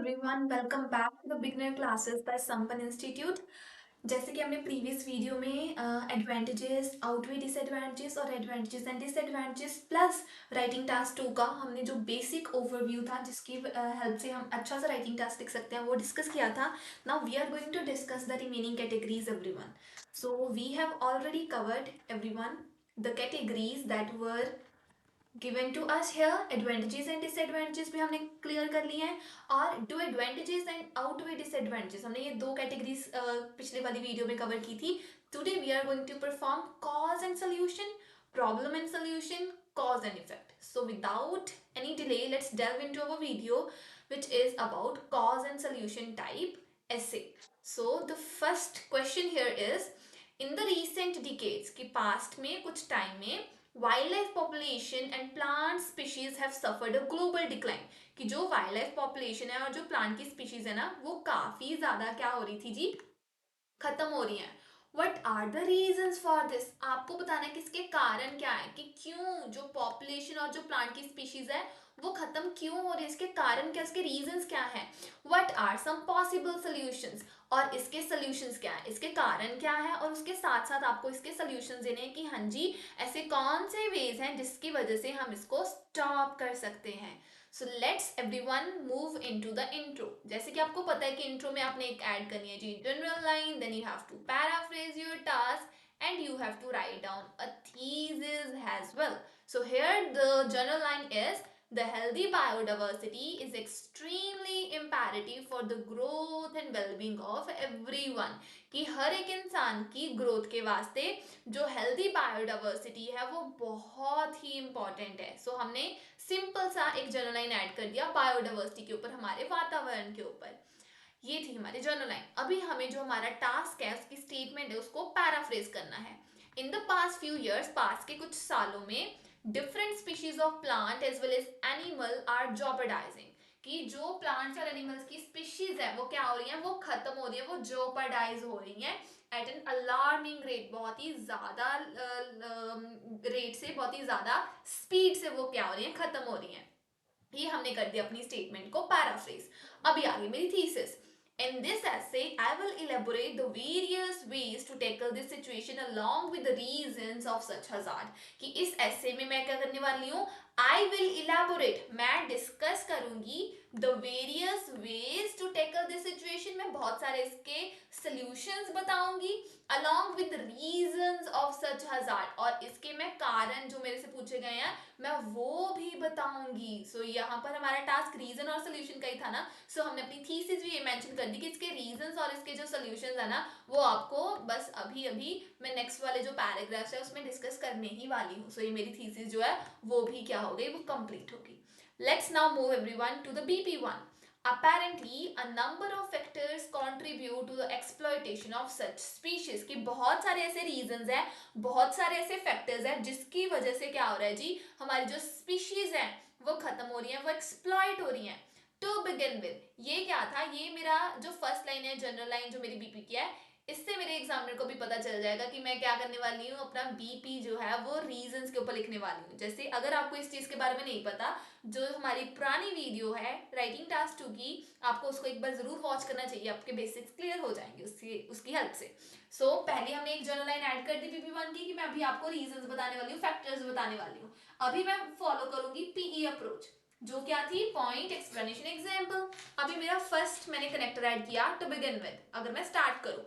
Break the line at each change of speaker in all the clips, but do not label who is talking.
everyone, welcome back to the beginner classes by Sampan Institute. जैसे कि हमने previous video में एडवांटेजेस, आउटवे डिसएडवांटेजेस और advantages and disadvantages plus writing task 2 का हमने जो बेसिक ओवरव्यू था जिसकी हेल्प से हम अच्छा सा राइटिंग टास्क लिख सकते हैं वो डिस्कस किया था. Now we are going to discuss the remaining categories everyone. So we have already covered everyone the categories that were given to us here. Advantages and disadvantages भी हमने क्लियर कर लिए हैं और do advantages and outweigh disadvantages हमने ये दो categories पिछले वाली वीडियो में कवर की थी. Today we are going to perform cause and solution, problem and solution, cause and effect. So without any delay, let's delve into our video which is about cause and solution type essay. So the first question here is, in the recent decades कि past में कुछ time में wildlife population and plant species have suffered a global decline. कि जो wildlife population है और जो plant की species है ना वो काफी ज्यादा क्या हो रही थी जी, खत्म हो रही हैं. What are the reasons for this, आपको बताना है कि इसके कारण क्या है, कि क्यों जो पॉपुलेशन और जो प्लांट की स्पीशीज है वो खत्म क्यों हो रही है, इसके कारण क्या, इसके रीजंस क्या है. What are some possible solutions, और इसके सोल्यूशंस क्या है, इसके कारण क्या है, और उसके साथ साथ आपको इसके सोल्यूशंस देने हैं कि हाँ जी ऐसे कौन से वेज हैं जिसकी वजह से हम इसको स्टॉप कर सकते हैं. So let's everyone move into the intro. जैसे कि आपको पता है कि इंट्रो में आपने एक ऐड करनी है जी general line, then you have to paraphrase your task and you have to write down a thesis as well. So here the general line is, the healthy biodiversity is extremely imperative for the growth and well-being of everyone. कि हर एक इंसान की growth के वास्ते जो healthy biodiversity है वो बहुत ही इंपॉर्टेंट है. सो हमने सिंपल सा एक जनरल लाइन ऐड कर दिया बायोडाइवर्सिटी के ऊपर, हमारे वातावरण के ऊपर. ये थी हमारी जनरल लाइन. अभी हमें जो हमारा टास्क है उसकी स्टेटमेंट है उसको पैराफ्रेज करना है. In the past few years, पास के कुछ सालों में, different species of plant as well as animal are jeopardizing. कि जो प्लांट्स और एनिमल्स की स्पीशीज है वो क्या हो रही है, वो खत्म हो रही है, वो जॉपर्डाइज हो रही है एट एन अलार्मिंग रेट. बहुत ही ज्यादा रेट से, बहुत ही ज्यादा स्पीड से वो क्या हो रही है, खत्म हो रही है. ये हमने कर दिया अपनी स्टेटमेंट को पैराफ्रेज. अभी आगे मेरी thesis. In this essay, I will elaborate the various ways to tackle this situation along with the reasons of such hazard. कि इस essay में मैं क्या करने वाली हूँ, I will elaborate, मैं डिस्कस करूंगी the various ways to tackle this situation. मैं बहुत सारे इसके solutions बताऊंगी along with the reasons of such hazard, और इसके मैं कारण जो मेरे से पूछे गए हैं मैं वो भी बताऊंगी. सो यहाँ पर हमारा टास्क रीजन और सोल्यूशन का ही था ना. सो हमने अपनी थीसिस भी ये मेंशन कर दी कि इसके रीजंस और इसके जो सोल्यूशंस है ना वो आपको बस अभी अभी मैं नेक्स्ट वाले जो पैराग्राफ्स है उसमें डिस्कस करने ही वाली हूँ. सो ये मेरी थीसिस जो है वो भी क्या हो गई, वो कंप्लीट होगी. Let's now move everyone to the BP1. Apparently, a number of factors contribute to the exploitation of such species. कि बहुत सारे ऐसे reasons हैं, बहुत सारे ऐसे factors हैं जिसकी वजह से क्या हो रहा है जी, हमारी जो species हैं वो खत्म हो रही हैं, वो exploit हो रही हैं. To begin with, ये क्या था, ये मेरा जो फर्स्ट लाइन है जनरल लाइन जो मेरी बीपी की है, इससे मेरे एग्जामिनर को भी पता चल जाएगा कि मैं क्या करने वाली हूँ, अपना बीपी जो है वो रीजंस के ऊपर लिखने वाली हूँ. जैसे अगर आपको इस चीज के बारे में नहीं पता, जो हमारी पुरानी वीडियो है राइटिंग टास्क 2 की, आपको उसको एक बार जरूर वॉच करना चाहिए, आपके बेसिक्स क्लियर हो जाएंगे उसकी हेल्प से. सो पहले हमने एक जनरल लाइन ऐड कर दी BP1 की कि मैं अभी आपको रीजंस बताने वाली हूँ, फैक्टर्स बताने वाली हूँ. अभी मैं फॉलो करूंगी पीई अप्रोच, जो क्या थी, पॉइंट एक्सप्लेनेशन एग्जाम्पल. अभी मेरा फर्स्ट मैंने कनेक्टर ऐड किया टू बिगिन विद. अगर मैं स्टार्ट करूं,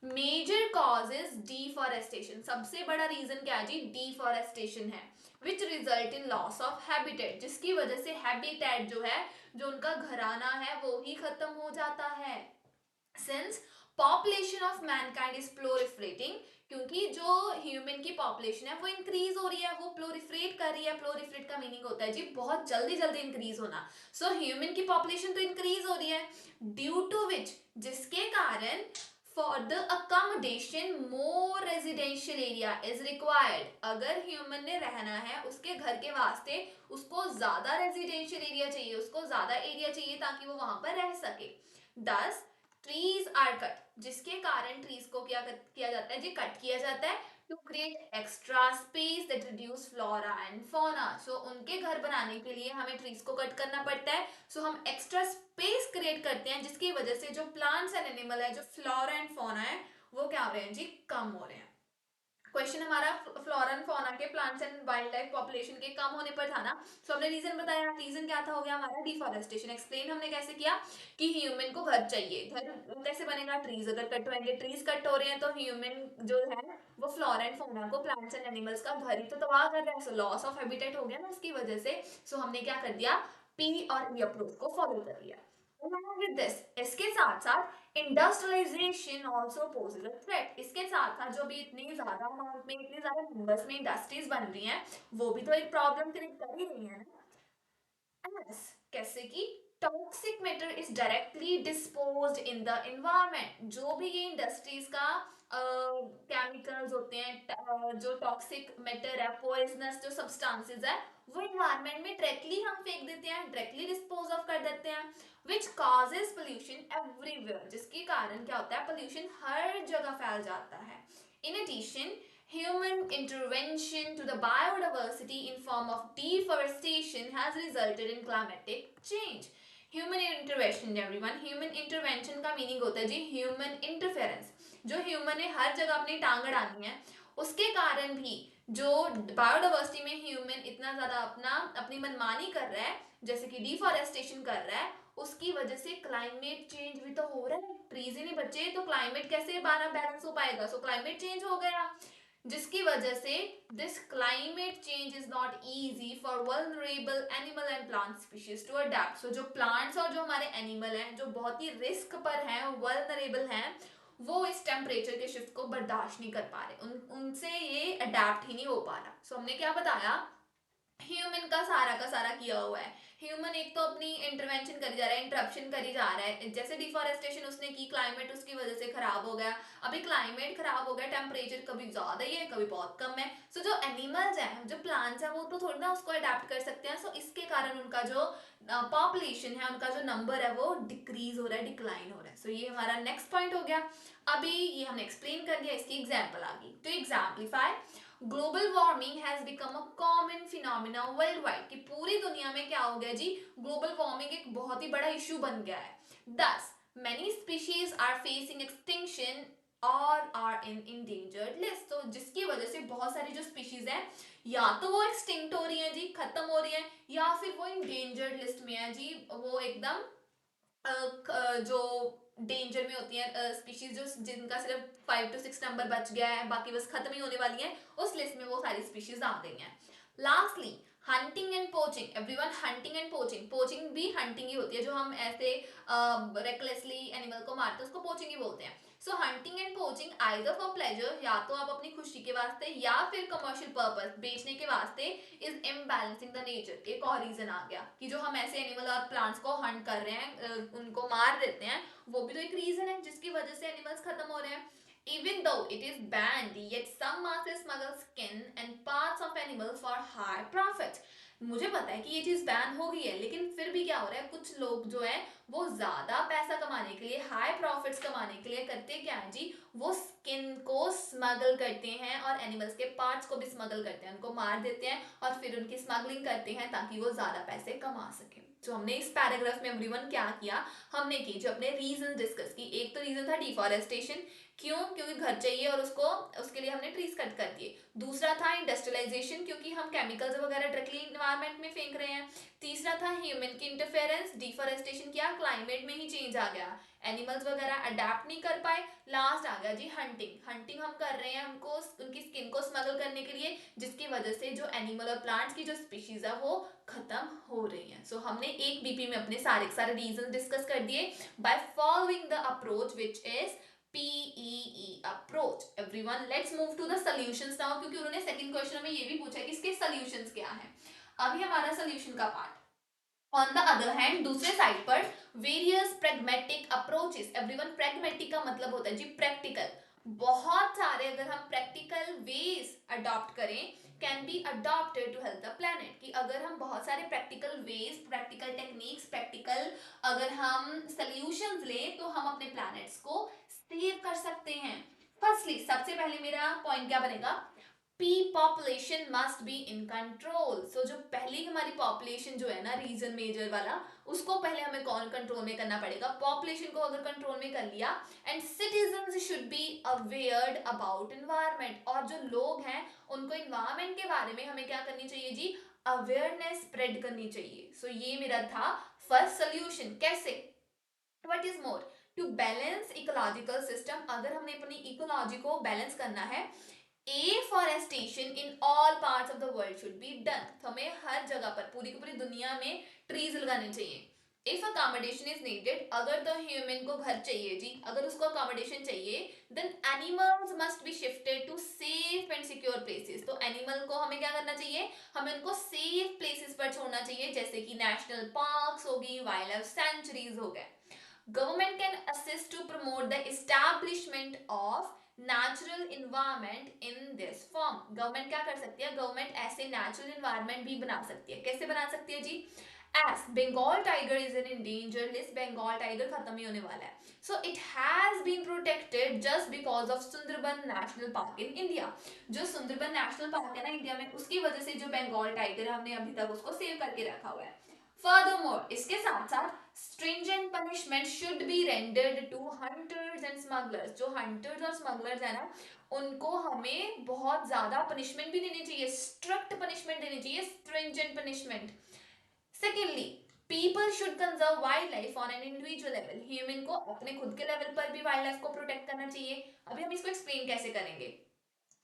मेजर कॉज इज डिफॉरेस्टेशन. सबसे बड़ा रीजन क्या है जी, डिफॉरेस्टेशन है. Which result in loss of habitat, जिसकी वजह से हैबिटेट जो है, जो उनका घराना है वो ही खत्म हो जाता है. Since population of mankind is proliferating, क्योंकि जो ह्यूमन की पॉपुलेशन है वो इंक्रीज हो रही है, वो प्लोरिफरेट कर रही है. प्लोरिफरेट का मीनिंग होता है जी बहुत जल्दी जल्दी इंक्रीज होना. सो ह्यूमन की पॉपुलेशन तो इंक्रीज हो रही है, ड्यू टू विच, जिसके कारण for the accommodation more residential area is required. अगर ह्यूमन ने रहना है उसके घर के वास्ते उसको ज्यादा रेजिडेंशियल एरिया चाहिए, उसको ज्यादा एरिया चाहिए ताकि वो वहां पर रह सके. दस ट्रीज आर कट, जिसके कारण ट्रीज को किया जाता है जी, कट किया जाता है to create extra space that reduce flora and fauna. So उनके घर बनाने के लिए हमें ट्रीज को कट करना पड़ता है. सो हम एक्स्ट्रा स्पेस स्पेस क्रिएट करते हैं जिसकी वजह से जो प्लांट्स एंड एनिमल है, जो फ्लोरा एंड फौना है, वो क्या हो रहे हैं जी, कम हो रहे हैं। क्वेश्चन हमारा फ्लोरा एंड फौना के, plants and wild life population के कम होने पर था ना। सो हमने रीजन बताया, रीजन क्या था, हो गया हमारा डिफॉरेस्टेशन। एक्सप्लेन हमने कैसे किया कि ह्यूमन को घर चाहिए, घर कैसे बनेगा, ट्रीज अगर कट होंगे, ट्रीज कट हो रहे हैं तो ह्यूमन जो है वो फ्लोरा एंड फौना को, प्लांट्स एंड एनिमल्स का घर ही तो तबाह कर रहा है। सो लॉस ऑफ हैबिटेट हो गया ना उसकी वजह से। सो हमने क्या कर दिया, पी और ई अप्रोच को फॉलो कर लिया। Along with this, इसके साथ साथ industrialisation also poses a threat. इसके साथ साथ जो भी इतनी ज्यादा अमाउंट में, इतने ज्यादा नंबर्स में इंडस्ट्रीज बन रही हैं, वो भी तो एक प्रॉब्लम क्रिएट कर ही रही है ना। Yes, कैसे कि toxic matter is directly disposed in the environment. जो भी ये इंडस्ट्रीज का केमिकल्स होते हैं, जो टॉक्सिक मैटर है, पॉइजनस जो सब्सटेंसेस है, वो एनवायरनमेंट में डायरेक्टली हम फेंक देते हैं, डायरेक्टली डिस्पोज ऑफ कर देते हैं, विच कॉजेज पोल्यूशन एवरीवेयर। जिसके कारण क्या होता है, पोल्यूशन हर जगह फैल जाता है। In addition, human intervention to the biodiversity in form of deforestation has resulted in climatic change. Human intervention, everyone, human intervention का मीनिंग होता है जी ह्यूमन इंटरफेरेंस। जो ह्यूमन ने हर जगह अपनी टांग अड़ानी है, उसके कारण भी जो बायोडाइवर्सिटी में ह्यूमन इतना ज्यादा अपनी मनमानी कर रहा है, जैसे कि डिफॉरेस्टेशन कर रहा है, उसकी वजह से क्लाइमेट चेंज भी तो हो रहा है। ट्रीज ही नहीं बचे तो क्लाइमेट कैसे बैलेंस हो पाएगा। सो क्लाइमेट चेंज हो गया, जिसकी वजह से this climate change is not easy for vulnerable animal and plant species to adapt. So जो प्लांट्स और जो हमारे एनिमल हैं, जो बहुत ही रिस्क पर हैं, वल्नरेबल हैं, वो इस टेम्परेचर के शिफ्ट को बर्दाश्त नहीं कर पा रहे, उनसे ये अडेप्ट ही नहीं हो पा रहा। सो हमने क्या बताया, ह्यूमन का सारा किया हुआ है। ह्यूमन एक तो अपनी इंटरवेंशन करी जा रहा है, इंटरप्शन करी जा रहा है, जैसे डिफॉरेस्टेशन उसने की, क्लाइमेट उसकी वजह से खराब हो गया। अभी क्लाइमेट खराब हो गया, टेम्परेचर कभी ज्यादा ही है, कभी बहुत कम है। सो जो एनिमल्स हैं, जो प्लांट्स हैं, वो तो थोड़ी ना उसको अडेप्ट कर सकते हैं। सो इसके कारण उनका जो पॉपुलेशन है, उनका जो नंबर है, वो डिक्रीज हो रहा है, डिक्लाइन हो रहा है। सो ये हमारा नेक्स्ट पॉइंट हो गया। अभी ये हमने एक्सप्लेन कर दिया, इसकी एग्जाम्पल आ गई। तो exemplify, global warming has become a common phenomena world wide, कि पूरी दुनिया में क्या हो गया जी, ग्लोबल वार्मिंग एक बहुत ही बड़ा इशू बन गया है। Thus many species are facing extinction और आर इन इंडेंजर्ड लिस्ट। तो जिसकी वजह से बहुत सारी जो स्पीशीज है, या तो वो एक्सटिंक्ट हो रही है जी, खत्म हो रही है, या फिर वो इंडेंजर्ड लिस्ट में है जी, वो एकदम जो डेंजर में होती हैं स्पीशीज, जो जिनका सिर्फ 5 to 6 नंबर बच गया है, बाकी बस खत्म ही होने वाली हैं, उस लिस्ट में वो सारी स्पीशीज आ गई हैं। Lastly, hunting and poaching. Everyone, hunting and poaching, poaching भी हंटिंग ही होती है, जो हम ऐसे रेकलेसली एनिमल को मारते हैं, उसको पोचिंग ही बोलते हैं। So hunting and poaching either for pleasure, या तो आप अपनी खुशी के वास्ते, या फिर कमर्शियल पर्पस, बेचने के वास्ते, इज इम्बैलेंसिंग द नेचर। एक और रीजन आ गया कि जो हम ऐसे एनिमल और प्लांट्स को हंट कर रहे हैं, उनको मार देते हैं, वो भी तो एक रीजन है जिसकी वजह से एनिमल्स खत्म हो रहे हैं। Even though it is banned, yet some masses smuggle skin and parts of animals for high profit. मुझे पता है कि ये चीज बैन हो गई है, लेकिन फिर भी क्या हो रहा है, कुछ लोग जो है वो ज्यादा पैसा कमाने के लिए, हाई प्रॉफिट्स कमाने के लिए करते क्या है जी, वो स्किन को स्मगल करते हैं और एनिमल्स के पार्ट्स को भी स्मगल करते हैं, उनको मार देते हैं और फिर उनकी स्मगलिंग करते हैं ताकि वो ज्यादा पैसे कमा सके। तो हमने इस पैराग्राफ में एवरीवन क्या किया, हमने की जो अपने रीजन डिस्कस की। एक तो रीजन था डिफॉरेस्टेशन, क्यों, क्योंकि घर चाहिए और उसके लिए हमने ट्रीज कट कर दिए। दूसरा था इंडस्ट्रियलाइजेशन, क्योंकि हम केमिकल्स वगैरह डायरेक्टली इन्वायरमेंट में फेंक रहे हैं। तीसरा था ह्यूमन की इंटरफेरेंस, डिफॉरेस्टेशन किया, क्लाइमेट में ही चेंज आ गया, एनिमल्स वगैरह अडेप्ट नहीं कर पाए। लास्ट आ गया जी हंटिंग, हंटिंग हम कर रहे हैं उनको, उनकी स्किन को स्मगल करने के लिए, जिसकी वजह से जो एनिमल और प्लांट्स की जो स्पीशीज है वो खत्म हो रही है। सो हमने एक बीपी में अपने सारे रीजन डिस्कस कर दिए by following the approach which is PEE approach. Everyone, let's move to the solutions now, क्योंकि उन्होंने सेकंड क्वेश्चन में ये भी पूछा है कि इसके सॉल्यूशंस क्या हैं। अभी हमारा सॉल्यूशन का part. On the other hand, दूसरे साइड पर various pragmatic approaches. Everyone, pragmatic का मतलब होता है जी प्रैक्टिकल। बहुत सारे अगर हम प्रैक्टिकल वेज अडॉप्ट करें, can be adopted to help the planet, कि अगर हम बहुत सारे practical ways, practical techniques, practical अगर हम सॉल्यूशंस लें तो हम अपने प्लैनेट्स को सेव कर सकते हैं। फर्स्टली, सबसे पहले मेरा पॉइंट क्या बनेगा, P population must be in control. So जो पहली हमारी पॉपुलेशन जो है ना, रीजन मेजर वाला, उसको पहले हमें कौन कंट्रोल में करना पड़ेगा, पॉपुलेशन को अगर कंट्रोल में कर लिया। And citizens should be अवेयर्ड about environment, और जो लोग हैं उनको इन्वायरमेंट के बारे में हमें क्या करनी चाहिए जी, अवेयरनेस स्प्रेड करनी चाहिए। सो ये मेरा था फर्स्ट सोल्यूशन। कैसे, what is more, to balance ecological system, अगर हमने अपनी इकोलॉजी को बैलेंस करना है, afforestation in all parts of the world should be done, तो हमें हर जगह पर पूरी की पूरी दुनिया में ट्रीज लगाने चाहिए। इफ अकोमोडेशन इज नीडेड, अगर तो ह्यूमन को घर चाहिए जी, अगर उसको अकोमोडेशन चाहिए, then animals must be shifted to safe and secure places, तो एनिमल को हमें क्या करना चाहिए, हमें उनको सेफ प्लेसेस पर छोड़ना चाहिए, जैसे कि नेशनल पार्क्स होगी, वाइल्ड लाइफ सेंचुरीज हो गए। Government can assist to promote the establishment of natural environment in this form. Government क्या कर सकती है, गवर्नमेंट ऐसे नेचुरल इन्वायरमेंट भी बना सकती है। कैसे बना सकती है जी, as Bengal tiger is an endanger list, Bengal tiger खत्म ही होने वाला है, so it has been protected just because of Sundarban national park in India. जो सुंदरबन नेशनल पार्क है ना इंडिया में, उसकी वजह से जो बंगाल टाइगर है, हमने अभी तक उसको सेव करके रखा हुआ है। Furthermore, इसके साथ साथ stringent punishment should be rendered to hunters and smugglers, जो hunters और smugglers है ना, उनको हमें बहुत ज्यादा punishment भी देनी चाहिए, strict punishment देनी चाहिए, stringent punishment. Secondly, people should conserve wildlife on an individual level. Human को अपने खुद के लेवल पर भी wildlife को protect करना चाहिए। अभी हम इसको explain कैसे करेंगे।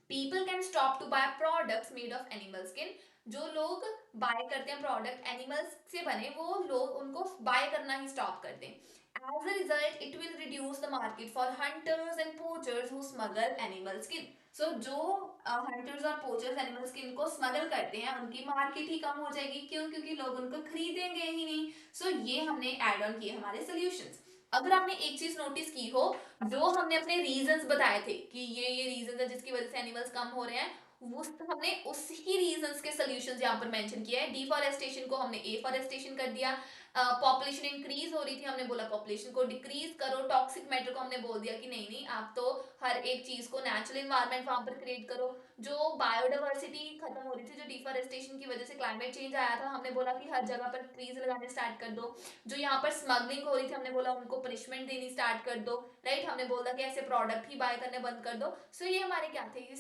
People can stop to buy products made of animal skin. जो लोग बाय करते हैं प्रोडक्ट एनिमल्स से बने, वो लोग उनको बाय करना ही स्टॉप कर दें। As a result it will reduce the market for hunters and poachers who smuggle animal skin. So जो हंटर्स और पोचर्स एनिमल स्किन को स्मगल करते हैं, उनकी मार्केट ही कम हो जाएगी। क्यों, क्योंकि लोग उनको खरीदेंगे ही नहीं। सो ये हमने एड ऑन किए हमारे सोल्यूशंस। अगर आपने एक चीज नोटिस की हो, जो हमने अपने रीजंस बताए थे कि ये रीजंस है जिसकी वजह से एनिमल्स कम हो रहे हैं, वो हमने उसी रीजंस के सॉल्यूशंस यहाँ पर मेंशन किया है। डिफॉरेस्टेशन को हमने एफॉरेस्टेशन कर दिया, पॉपुलेशन इंक्रीज हो रही थी, हमने बोला पॉपुलेशन को डिक्रीज करो, टॉक्सिक मैटर को हमने बोल दिया कि नहीं नहीं, आप तो हर एक चीज को नेचुरल इन्वायरमेंट वहां पर क्रिएट करो। जो बायोडाइवर्सिटी खत्म हो रही थी, जो डिफॉरेस्टेशन की वजह से क्लाइमेट चेंज आया था, हमने बोला कि हर जगह पर ट्रीज लगाने स्टार्ट कर दो। जो यहाँ पर स्मगलिंग हो रही थी, हमने बोला उनको पनिशमेंट देनी स्टार्ट कर दो, राइट। हमने बोला कि ऐसे प्रोडक्ट ही बाय करने बंद कर दो। सो ये हमारे क्या थे, ये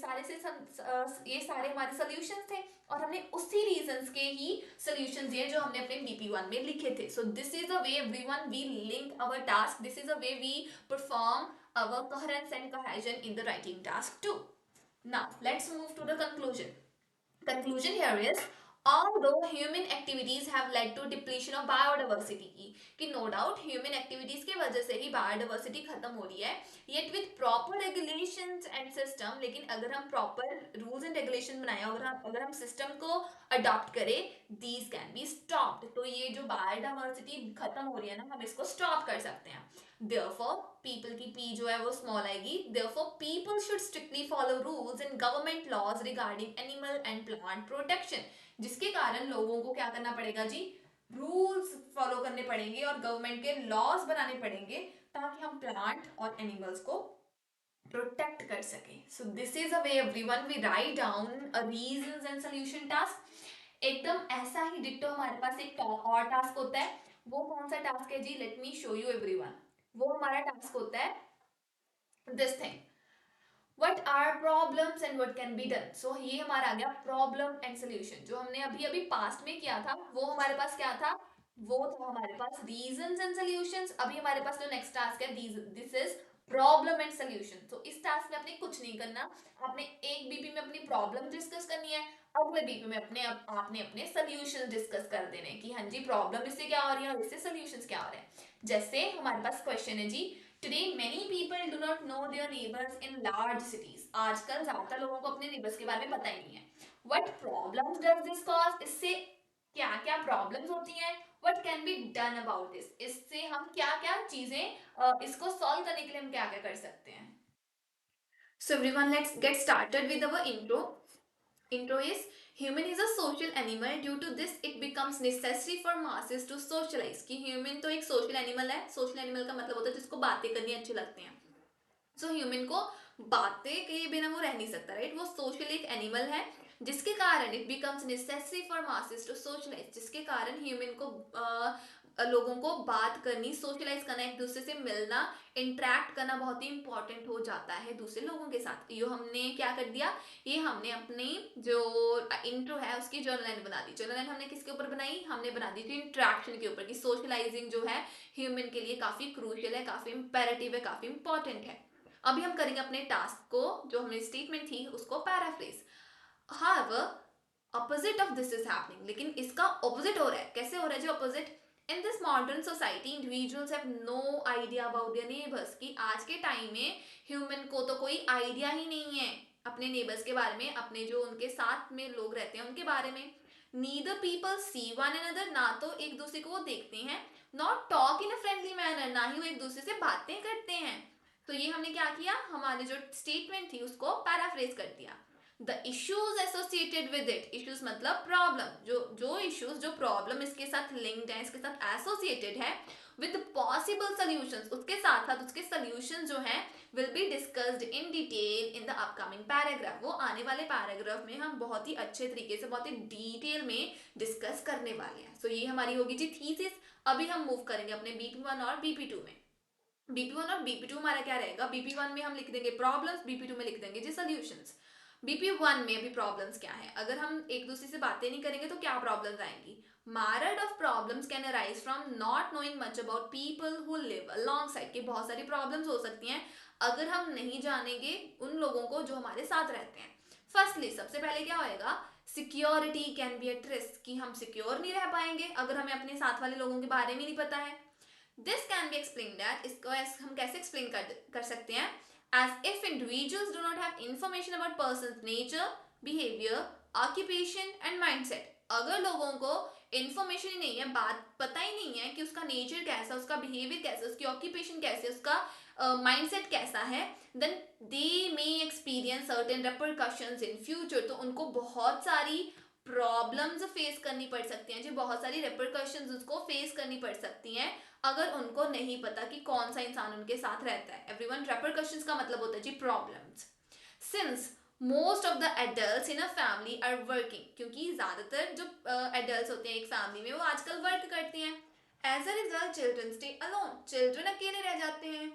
सारे हमारे सोल्यूशंस थे, और हमने उसी रीजंस के ही सोल्यूशंस दिए जो हमने अपने BP1 में लिखे थे। So this is the way everyone we link our task, this is the way we perform our coherence and cohesion in the writing task too. Now let's move to the conclusion. Conclusion here is, although human activities have led to depletion of biodiversity, कि no doubt human activities के वजह से ही biodiversity खत्म हो रही है, yet with proper regulations and system, लेकिन अगर हम proper rules and regulation बनाए, अगर हम system को adopt करें, these can be stopped, तो ये जो biodiversity खत्म हो रही है ना, हम इसको stop कर सकते हैं। Therefore, people की P जो है वो small आएगी। Therefore, people should strictly follow rules and government laws regarding animal and plant protection, जिसके कारण लोगों को क्या करना पड़ेगा जी, रूल्स फॉलो करने पड़ेंगे और गवर्नमेंट के लॉज बनाने पड़ेंगे, ताकि हम प्लांट और एनिमल्स को प्रोटेक्ट कर सके। So this is a way everyone we write down a reasons and solution task. एकदम ऐसा ही डिट्टो हमारे पास एक और टास्क होता है। वो कौन सा टास्क है जी, let me show you everyone. वो हमारा टास्क होता है this thing, What are problems and what can be done? So ये हमारा आ गया प्रॉब्लम एंड सोल्यूशन। जो हमने अभी अभी पास्ट में किया था, वो हमारे पास क्या था, वो था हमारे पास रीजंस एंड सॉल्यूशंस। अभी हमारे पास जो नेक्स्ट टास्क है, this is problem and solution. तो इस टास्क में आपने कुछ नहीं करना, आपने एक BP में अपनी प्रॉब्लम डिस्कस करनी है, अगले BP में आपने अपने सोल्यूशन डिस्कस कर देने कि हाँ जी प्रॉब्लम इससे क्या हो रही है और इससे सोल्यूशंस क्या हो रहे हैं। जैसे हमारे पास क्वेश्चन है जी, Today many people do not know their neighbors in large cities. आजकल ज्यादातर लोगों को अपने neighbors के बारे में पता ही नहीं है। What problems does this cause? इससे क्या क्या problems होती हैं? What can be done about this? इससे हम क्या क्या चीजें इसको solve करने के लिए हम क्या क्या कर सकते हैं? So everyone, let's get started with our intro. Intro is, human is a social animal. Due to this, it becomes necessary for masses to socialize. कि human तो एक social animal है. Social animal का मतलब होता है जिसको बातें करनी अच्छी लगती हैं. सो ह्यूमन को बातें किए बिना वो रह नहीं सकता, राइट। वो सोशल एक एनिमल है, जिसके कारण it becomes necessary for masses to socialise, जिसके कारण ह्यूमन को लोगों को बात करनी, सोशलाइज करना, एक दूसरे से मिलना, इंटरेक्ट करना बहुत ही इंपॉर्टेंट हो जाता है दूसरे लोगों के साथ। ये हमने क्या कर दिया, ये हमने अपनी जो इंट्रो है उसकी जर्नल लाइन बना दी। जर्नल लाइन हमने किसके ऊपर बनाई, हमने बना दी थी इंटरेक्शन के ऊपर, कि सोशलाइजिंग जो है ह्यूमन के लिए काफी क्रूशियल है, काफी इंपेरेटिव है, काफी इंपॉर्टेंट है। अभी हम करेंगे अपने टास्क को, जो हमने स्टेटमेंट थी उसको paraphrase. However, opposite of this is happening, लेकिन इसका opposite हो रहा है। कैसे हो रहा है जी opposite? In this modern society, individuals have no idea about their neighbors, कि आज के टाइम में ह्यूमन को तो कोई आइडिया ही नहीं है अपने नेबर्स के बारे में, अपने जो उनके साथ में लोग रहते हैं उनके बारे में। Neither people see one another, ना तो एक दूसरे को वो देखते हैं, not talk in a friendly manner, ना ही वो एक दूसरे से बातें करते हैं। तो ये हमने क्या किया, हमारे जो स्टेटमेंट थी उसको पैराफ्रेज कर दिया। The issues associated with it, issues मतलब प्रॉब्लम, जो इश्यूज, जो प्रॉब्लम इसके साथ लिंक्ड है, इसके साथ एसोसिएटेड है, विद पॉसिबल सॉल्यूशंस, उसके साथ साथ उसके सॉल्यूशन जो है will be discussed in detail in the upcoming paragraph. वो आने वाले पैराग्राफ में हम बहुत ही अच्छे तरीके से, बहुत ही डिटेल में डिस्कस करने वाले हैं। सो ये हमारी होगी जी थीसिस। अभी हम मूव करेंगे अपने BP1 और BP2 में। BP1 और BP2 हमारा क्या रहेगा, BP1 में हम लिख देंगे प्रॉब्लम्स, BP2 में लिख देंगे जी सॉल्यूशंस। BP1 में भी प्रॉब्लम्स क्या है, अगर हम एक दूसरे से बातें नहीं करेंगे तो क्या प्रॉब्लम्स आएंगी। myriad of problems can arise from not knowing much about people who live alongside, के बहुत सारी प्रॉब्लम्स हो सकती हैं अगर हम नहीं जानेंगे उन लोगों को जो हमारे साथ रहते हैं। फर्स्टली सबसे पहले क्या होएगा, security can be at risk, कि हम सिक्योर नहीं रह पाएंगे अगर हमें अपने साथ वाले लोगों के बारे में नहीं पता है। This can B explain that, इसको हम कैसे एक्सप्लेन कर सकते हैं, as if individuals do not have information about person's nature, behavior, occupation and mindset। अगर लोगों को इन्फॉर्मेशन ही नहीं है, बात पता ही नहीं है कि उसका नेचर कैसा, उसका बिहेवियर कैसा, उसकी ऑक्यूपेशन कैसे, उसका माइंडसेट कैसा है, then they may experience certain repercussions in future. तो उनको बहुत सारी प्रॉब्लम्स फेस करनी पड़ सकती हैं जी, बहुत सारी रेपरकशंस उसको फेस करनी पड़ सकती हैं अगर उनको नहीं पता कि कौन सा इंसान उनके साथ रहता है। एवरीवन, रेपरकशंस का मतलब होता है जी problems. Since most of the adults in a family are working, क्योंकि ज्यादातर जो एडल्ट्स होते हैं एक फैमिली में वो आजकल वर्क करते हैं। As a result children stay alone, children अकेले रह जाते हैं।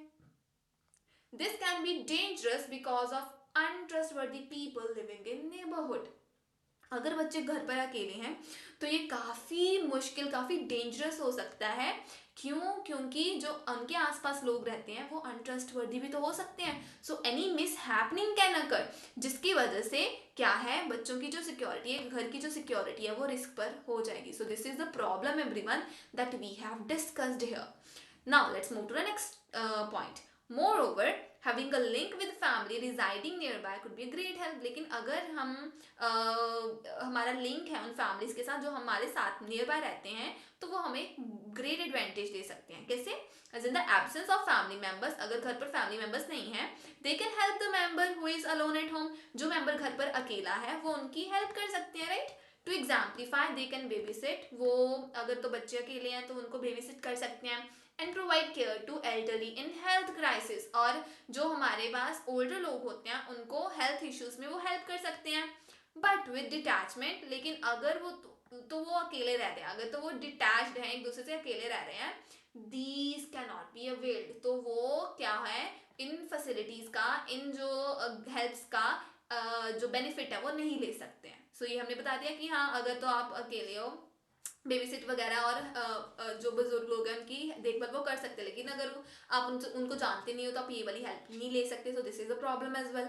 This can be dangerous because of untrustworthy people living in neighbourhood. अगर बच्चे घर पर अकेले हैं तो ये काफ़ी मुश्किल, काफ़ी डेंजरस हो सकता है। क्यों? क्योंकि जो उनके आसपास लोग रहते हैं वो अनट्रस्टवर्दी भी तो हो सकते हैं। So any miss happening can occur, जिसकी वजह से क्या है, बच्चों की जो सिक्योरिटी है, घर की जो सिक्योरिटी है वो रिस्क पर हो जाएगी। So this is the problem everyone that we have discussed here. Now let's move to the next point. Moreover, having a link with family residing nearby could be a great help। लेकिन अगर हम हमारा link है उन families के साथ जो हमारे साथ नियर बाय रहते हैं तो वो हमें ग्रेट एडवांटेज दे सकते हैं। कैसे? As in the absence of family members, अगर घर पर फैमिली मेंबर्स नहीं है, they can help the member who is alone at home। जो मेंबर घर पर अकेला है वो उनकी हेल्प कर सकते हैं, right. To exemplify, they can babysit, वो अगर तो बच्चे अकेले हैं तो उनको बेबी सिट कर सकते हैं। And provide care to elderly in health crisis, और जो हमारे पास ओल्डर लोग होते हैं उनको हेल्थ इश्यूज में वो हेल्प कर सकते हैं, बट विद डिटैचमेंट। लेकिन अगर तो वो अकेले रहते हैं, अगर तो वो डिटैच्ड हैं, एक दूसरे से अकेले रह रहे हैं, these can not be availed. तो वो क्या है, इन फैसिलिटीज का, इन जो हेल्प्स का जो बेनिफिट है वो नहीं ले सकते हैं। सो ये हमने बता दिया कि हाँ, अगर तो आप अकेले हो, बेबी सिट वगैरह और जो बुजुर्ग लोग हैं उनकी देखभाल वो कर सकते हैं, लेकिन अगर आप उनको जानते नहीं हो तो आप ये वाली हेल्प नहीं ले सकते। So this is a problem as well.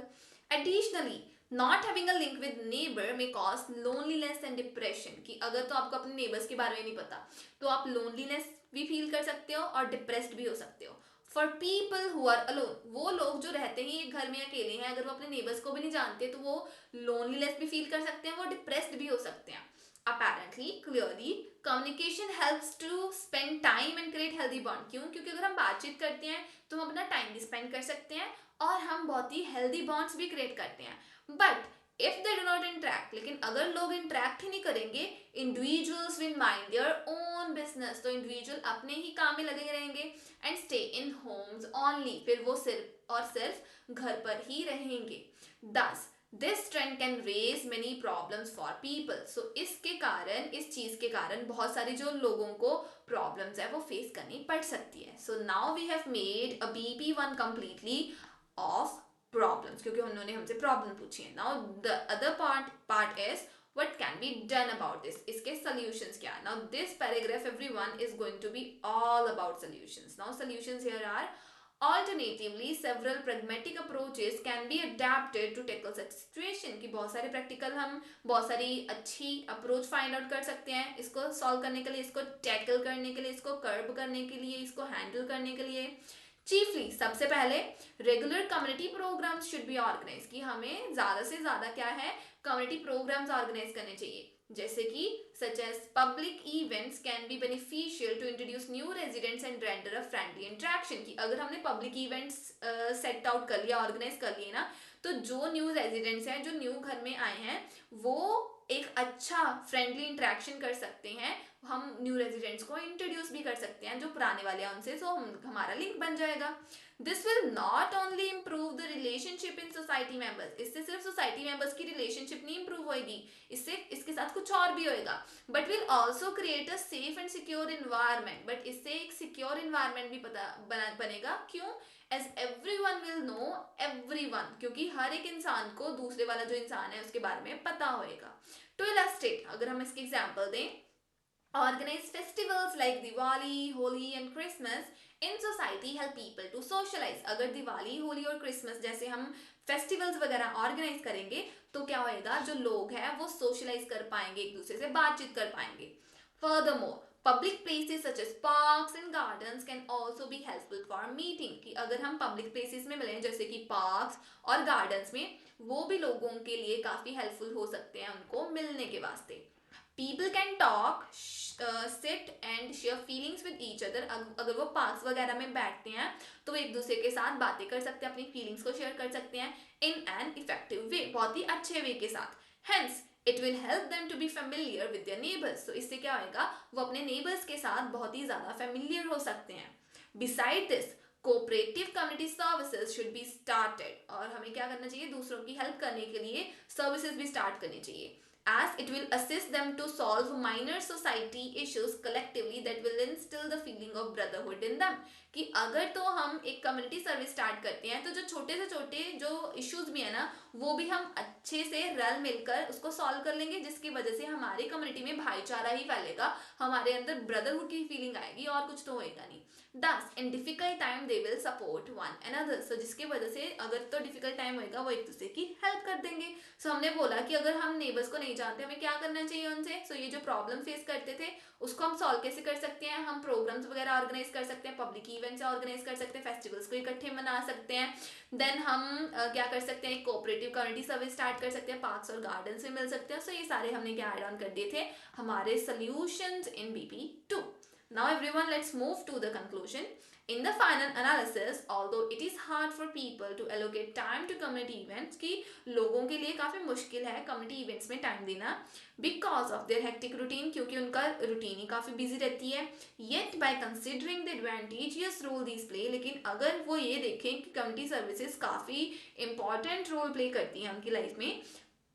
Additionally, not having a link with neighbour may cause loneliness and depression, कि अगर तो आपको अपने नेबर्स के बारे में नहीं पता तो आप लोनलीनेस भी फील कर सकते हो और डिप्रेस्ड भी हो सकते हो। For people who are alone, वो लोग जो रहते हैं एक घर में अकेले हैं, अगर वो अपने नेबर्स को भी नहीं जानते तो वो लोनलीनेस भी फील कर सकते हैं, वो डिप्रेस्ड भी हो सकते हैं। Apparently, clearly, communication helps to spend time and create healthy bond। क्यों? क्योंकि अगर हम बातचीत करते हैं तो हम अपना टाइम भी स्पेंड कर सकते हैं और हम बहुत ही हेल्दी बॉन्ड्स भी क्रिएट करते हैं। But if they do not interact, लेकिन अगर लोग इंटरेक्ट ही नहीं करेंगे, individuals will mind their own business, तो इंडिविजुअल अपने ही काम में लगे रहेंगे, and stay in Holmes only, फिर वो सिर्फ और सिर्फ घर पर ही रहेंगे। Thus this trend can raise many problems for people, so इसके कारण, इस चीज के कारण बहुत सारी जो लोगों को प्रॉब्लम्स है वो फेस करनी पड़ सकती है। So now we have made a BP1 completely of problems, क्योंकि उन्होंने हमसे प्रॉब्लम पूछी है। Now the other part is what can be done about this, इसके solutions क्या है। Now this paragraph everyone is going to be all about solutions. Now solutions here are alternatively several pragmatic approaches can be adapted to tackle such situation, कि बहुत सारे practical हम बहुत सारी अच्छी अप्रोच फाइंड आउट कर सकते हैं इसको सॉल्व करने के लिए, इसको टैकल करने के लिए, इसको कर्ब करने के लिए, इसको हैंडल करने के लिए। चीफली सबसे पहले regular community programmes should be organise, कि हमें ज्यादा से ज्यादा क्या है, कम्युनिटी प्रोग्राम्स ऑर्गेनाइज करने चाहिए, जैसे कि such as public events can be beneficial to introduce new residents and render a friendly interaction, कि अगर हमने पब्लिक इवेंट्स सेट आउट कर लिया, ऑर्गेनाइज कर लिए ना, तो जो न्यू रेजिडेंट्स हैं, जो न्यू घर में आए हैं, वो एक अच्छा फ्रेंडली इंटरेक्शन कर सकते हैं, हम न्यू रेजिडेंट्स को इंट्रोड्यूस भी कर सकते हैं जो पुराने वाले हैं उनसे, तो हमारा लिंक बन जाएगा। This will not only improve the relationship in society members, इससे सिर्फ सोसाइटी मेंबर्स की रिलेशनशिप नहीं इंप्रूव होगी, इससे इसके साथ कुछ और भी होएगा, but will also create a safe and secure environment, but इससे एक सिक्योर इन्वायरमेंट भी बनेगा। क्यों? As everyone will know everyone, क्योंकि हर एक इंसान को दूसरे वाला जो इंसान है उसके बारे में पता होएगा। टू इलस्ट्रेट, अगर हम इसकी एग्जाम्पल दें, organize festivals like Diwali, Holi and Christmas in society help people to socialize, अगर दिवाली, होली और क्रिसमस जैसे हम फेस्टिवल्स वगैरह ऑर्गेनाइज करेंगे तो क्या होएगा, जो लोग हैं वो सोशलाइज कर पाएंगे, एक दूसरे से बातचीत कर पाएंगे। Furthermore, public places such as parks and gardens can also be helpful for meeting, कि अगर हम पब्लिक प्लेसेस में मिलें जैसे कि पार्क्स और गार्डन्स में, वो भी लोगों के लिए काफी हेल्पफुल हो सकते हैं उनको मिलने के वास्ते। People can talk, sit and share feelings with each other, अगर वो पार्क्स वगैरह में बैठते हैं तो एक दूसरे के साथ बातें कर सकते हैं, अपनी फीलिंग्स को शेयर कर सकते हैं इन एन इफेक्टिव वे, बहुत ही अच्छे वे के साथ। Hence it will help them to be familiar with their neighbours, तो इससे क्या होएगा, वो अपने नेबर्स के साथ बहुत ही ज्यादा फेमिलियर हो सकते हैं। Beside this cooperative community services should be started, और हमें क्या करना चाहिए, दूसरों की हेल्प करने के लिए सर्विसेज भी स्टार्ट करनी चाहिए, as it will assist them to solve minor society issues collectively that will instill the feeling of brotherhood in them, कि अगर तो हम एक कम्युनिटी सर्विस स्टार्ट करते हैं तो जो छोटे से छोटे जो इश्यूज भी है ना, वो भी हम अच्छे से रल मिलकर उसको सॉल्व कर लेंगे, जिसकी वजह से हमारी कम्युनिटी में भाईचारा ही फैलेगा, हमारे अंदर ब्रदरहुड की फीलिंग आएगी, और कुछ तो होएगा नहीं। Thus in difficult time they will support one another, so जिसकी वजह से अगर तो डिफिकल्ट टाइम होएगा वो एक दूसरे की हेल्प कर देंगे। सो हमने बोला कि अगर हम नेबर्स को नहीं जानते हमें क्या करना चाहिए उनसे, सो ये जो प्रॉब्लम फेस करते थे उसको हम सॉल्व कैसे कर सकते हैं, हम प्रोग्राम्स वगैरह ऑर्गेनाइज कर सकते हैं, पब्लिक इवेंट्स ऑर्गेनाइज कर सकते हैं, फेस्टिवल्स को इकट्ठे मना सकते हैं। देन हम क्या कर सकते हैं, कोऑपरेटिव कम्युनिटी सर्विस स्टार्ट कर सकते हैं, पार्क्स और गार्डन में मिल सकते हैं। सो ये सारे हमने क्या ऐड ऑन कर दिए थे हमारे solutions in BP2। Now everyone, let's move to the conclusion. In the final analysis, although it is hard for people to allocate time to community events, कि लोगों के लिए काफ़ी मुश्किल है कम्युनिटी इवेंट्स में टाइम देना, because of their hectic routine, क्योंकि उनका रूटीन ही काफ़ी बिजी रहती है। Yet by considering the advantageous role these play, लेकिन अगर वो ये देखें कि कम्युनिटी सर्विसेज काफ़ी इंपॉर्टेंट रोल प्ले करती हैं उनकी लाइफ में,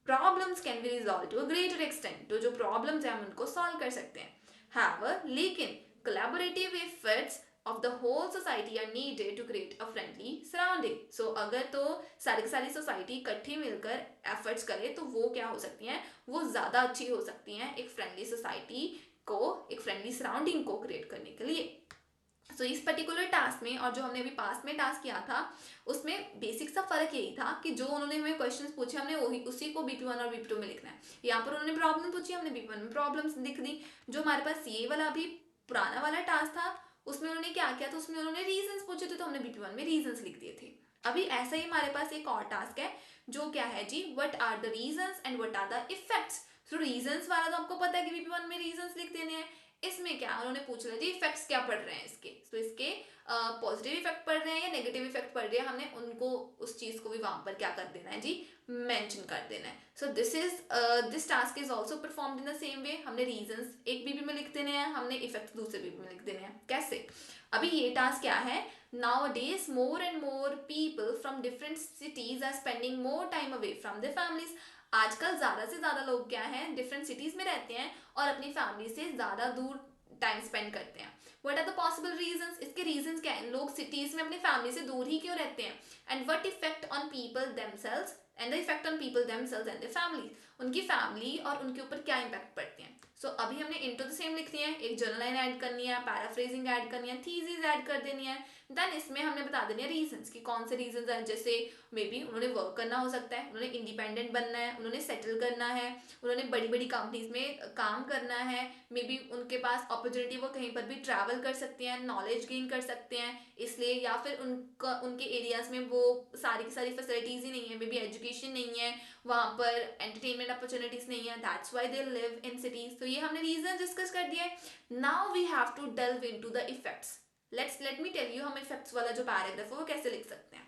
problems can be resolve to a greater extent, तो जो प्रॉब्लम्स हैं हम उनको सॉल्व कर सकते हैं। However, लेकिन collaborative efforts of the whole society are needed to create a friendly surrounding. So अगर तो सारी की सारी सोसाइटी इकट्ठी मिलकर एफर्ट्स करे तो वो क्या हो सकती हैं, वो ज़्यादा अच्छी हो सकती हैं एक फ्रेंडली सोसाइटी को, एक फ्रेंडली सराउंडिंग को क्रिएट करने के लिए। सो इस पर्टिकुलर टास्क में और जो हमने अभी पास में टास्क किया था उसमें बेसिक सा फर्क यही था कि जो उन्होंने हमें क्वेश्चंस पूछे हमने वही उसी को BP1 और BP2 में लिखना है। यहाँ पर उन्होंने प्रॉब्लम पूछी, हमने BP1 में प्रॉब्लम्स लिख दी। जो हमारे पास ये वाला अभी पुराना वाला टास्क था उसमें उन्होंने क्या किया था, उसमें उन्होंने रीजंस पूछे थे तो हमने BP1 में रीजंस लिख दिए थे। अभी ऐसा ही हमारे पास एक और टास्क है जो क्या है जी, what are the reasons and what are the effects. तो रीजंस वाला तो आपको पता है कि BP1 में रीजंस लिख देने हैं, इसमें क्या उन्होंने पूछ लिया जी इफेक्ट्स क्या पड़ रहे हैं इसके, तो इसके पॉजिटिव इफेक्ट पड़ रहे हैं या नेगेटिव इफेक्ट पड़ रहे हैं, हमने उनको उस चीज को भी वहां पर क्या कर देना है जी, मेंशन कर देना है. So this task is also performed in the same way. हमने रीजंस एक बीबी में लिख देने हैं, हमने इफेक्ट दूसरे बीबी में लिख देने हैं. कैसे? अभी ये टास्क क्या है, nowadays more and more people from different cities are spending more time away from their families. आजकल ज्यादा से ज्यादा लोग क्या हैं, डिफरेंट सिटीज में रहते हैं और अपनी फैमिली से ज्यादा दूर टाइम स्पेंड करते हैं. What are the possible reasons? इसके रीजंस क्या है, लोग सिटीज में अपनी फैमिली से दूर ही क्यों रहते हैं, and what effect on people themselves and the effect on people themselves and their family. उनकी फैमिली और उनके ऊपर क्या इम्पैक्ट पड़ते हैं. सो अभी हमने इनटू द सेम लिख दिया है, एक जर्नल लाइन ऐड करनी है, पैराफ्रेजिंग ऐड करनी है, थीसिस ऐड कर देनी है. देन इसमें हमने बता देनी है रीजंस कि कौन से रीजंस हैं. जैसे मे बी उन्होंने वर्क करना हो सकता है, उन्होंने इंडिपेंडेंट बनना है, उन्होंने सेटल करना है, उन्होंने बड़ी बड़ी कंपनीज में काम करना है, मे बी उनके पास अपॉर्चुनिटी, वो कहीं पर भी ट्रैवल कर सकते हैं, नॉलेज गेन कर सकते हैं इसलिए, या फिर उनके एरियाज में वो सारी की सारी फैसिलिटीज ही नहीं है, मे बी एजुकेशन नहीं है वहाँ पर, एंटरटेनमेंट अपॉर्चुनिटीज नहीं है, that's why they live in cities. तो ये हमने रीजन डिस्कस कर दिया है. Now we have to delve into the effects. Let me tell you हम इफेक्ट्स वाला जो पैराग्राफ है वो कैसे लिख सकते हैं.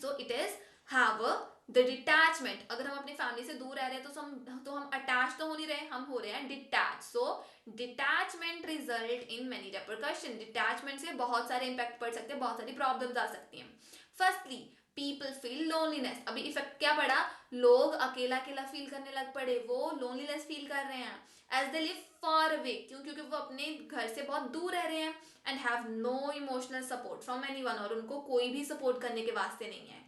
So it is have the detachment. अगर हम अपनी फैमिली से दूर रह रहे हैं तो हम अटैच तो हो नहीं रहे, हम हो रहे हैं detach. So detachment result in many repercussion. Detachment से बहुत सारे इंपैक्ट पड़ सकते हैं, बहुत सारी प्रॉब्लम्स आ सकती हैं. Firstly people feel loneliness. अभी इफेक्ट क्या पड़ा, लोग अकेला अकेला फील करने लग पड़े, वो लोनलीनेस फील कर रहे हैं. As they live far away, क्यों, क्योंकि वो अपने घर से बहुत दूर रह रहे हैं. And have no emotional support from anyone, और उनको कोई भी सपोर्ट करने के वास्ते नहीं है.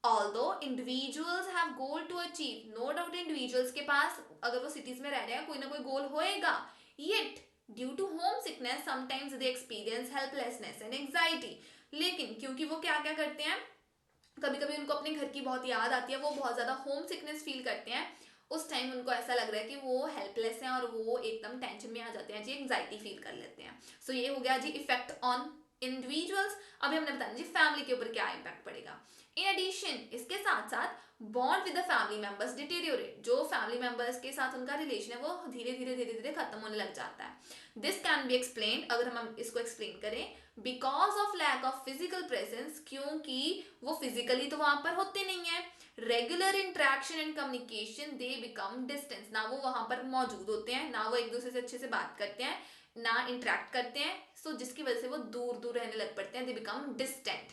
Although individuals have goal to achieve, no doubt individuals के पास अगर वो cities में रह रहे हैं कोई ना कोई goal होएगा. Yet due to homesickness sometimes they experience helplessness and anxiety. लेकिन क्योंकि वो क्या क्या करते हैं, कभी कभी उनको अपने घर की बहुत याद आती है, वो बहुत ज़्यादा होम सिकनेस फील करते हैं, उस टाइम उनको ऐसा लग रहा है कि वो हेल्पलेस हैं और वो एकदम टेंशन में आ जाते हैं जी, एंग्जाइटी फील कर लेते हैं. सो ये हो गया जी इफेक्ट ऑन इंडिविजुअल्स. अभी हमने बताया जी फैमिली के ऊपर क्या इम्पैक्ट पड़ेगा. इन एडिशन इसके साथ साथ bond with the family members deteriorate. जो फैमिली मेंबर्स के साथ उनका रिलेशन है वो धीरे धीरे खत्म होने लग जाता है. दिस कैन बी एक्सप्लेन्ड, अगर हम इसको एक्सप्लेन करें, because of lack of physical presence, क्योंकि वो फिजिकली तो वहां पर होते नहीं है. Regular interaction and communication they become distance. ना वो वहां पर मौजूद होते हैं, ना वो एक दूसरे से अच्छे से बात करते हैं, ना इंटरेक्ट करते हैं. सो जिसकी वजह से वो दूर दूर रहने लग पड़ते हैं, they become distant.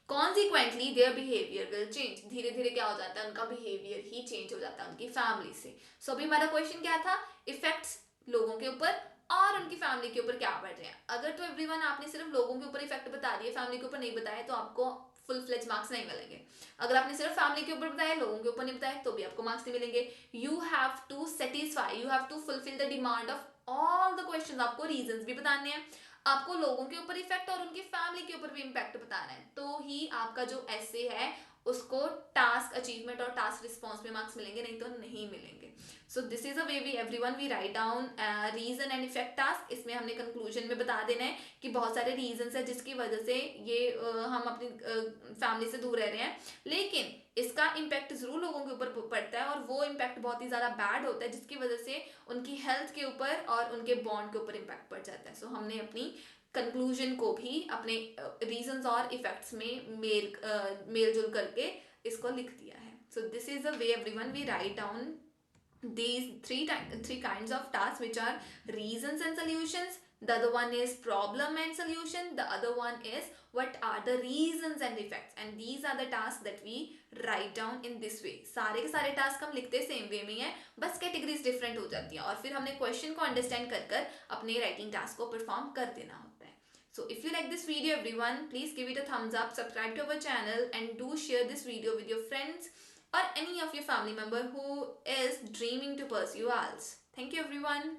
Consequently their behaviour will change. धीरे धीरे क्या हो जाता है, उनका बिहेवियर ही चेंज हो जाता है उनकी फैमिली से. सो अभी हमारा क्वेश्चन क्या था, इफेक्ट्स लोगों के ऊपर और उनकी फैमिली के ऊपर क्या पड़ रहे हैं. अगर तो एवरीवन आपने सिर्फ लोगों के ऊपर इफेक्ट बता दिए, फैमिली के ऊपर नहीं बताया, तो आपको फुल फ्लेज मार्क्स नहीं मिलेंगे. अगर आपने सिर्फ फैमिली के ऊपर बताया, लोगों के ऊपर नहीं बताया, तो भी आपको मार्क्स नहीं मिलेंगे. You have to satisfy, you have to fulfil the demand of all the questions. आपको रीजंस भी बताने हैं, आपको लोगों के ऊपर इफेक्ट और उनकी फैमिली के ऊपर भी इम्पैक्ट बताना है, तो ही आपका जो ऐसे है उसको टास्क अचीवमेंट और टास्क रिस्पॉन्स में मार्क्स मिलेंगे, नहीं तो नहीं मिलेंगे. So this is a way we everyone we write down reason and effect task. इसमें हमने कंक्लूजन में बता देना है कि बहुत सारे रीजंस है जिसकी वजह से ये हम अपनी फैमिली से दूर रह रहे हैं, लेकिन इसका इम्पैक्ट जरूर लोगों के ऊपर पड़ता है, और वो इम्पैक्ट बहुत ही ज़्यादा बैड होता है, जिसकी वजह से उनकी हेल्थ के ऊपर और उनके बॉन्ड के ऊपर इम्पैक्ट पड़ जाता है. सो हमने अपनी कंक्लूजन को भी अपने रीजंस और इफेक्ट्स में मेल जुल करके इसको लिख दिया है. So this is the way everyone we write down these three kinds of tasks, which are reasons and solutions. The other one is problem and solution. The other one is what are the reasons and effects, and these are the tasks that we write down in this way. सारे के सारे task हम लिखते same way में है, बस categories different हो जाती हैं, और फिर हमने क्वेश्चन को अंडरस्टैंड कर कर अपने राइटिंग टास्क को परफॉर्म कर देना होता है. So if you like this video everyone, please give it a thumbs up, subscribe to our channel, and do share this video with your friends or any of your family member who is dreaming to pursue IELTS. Thank you everyone.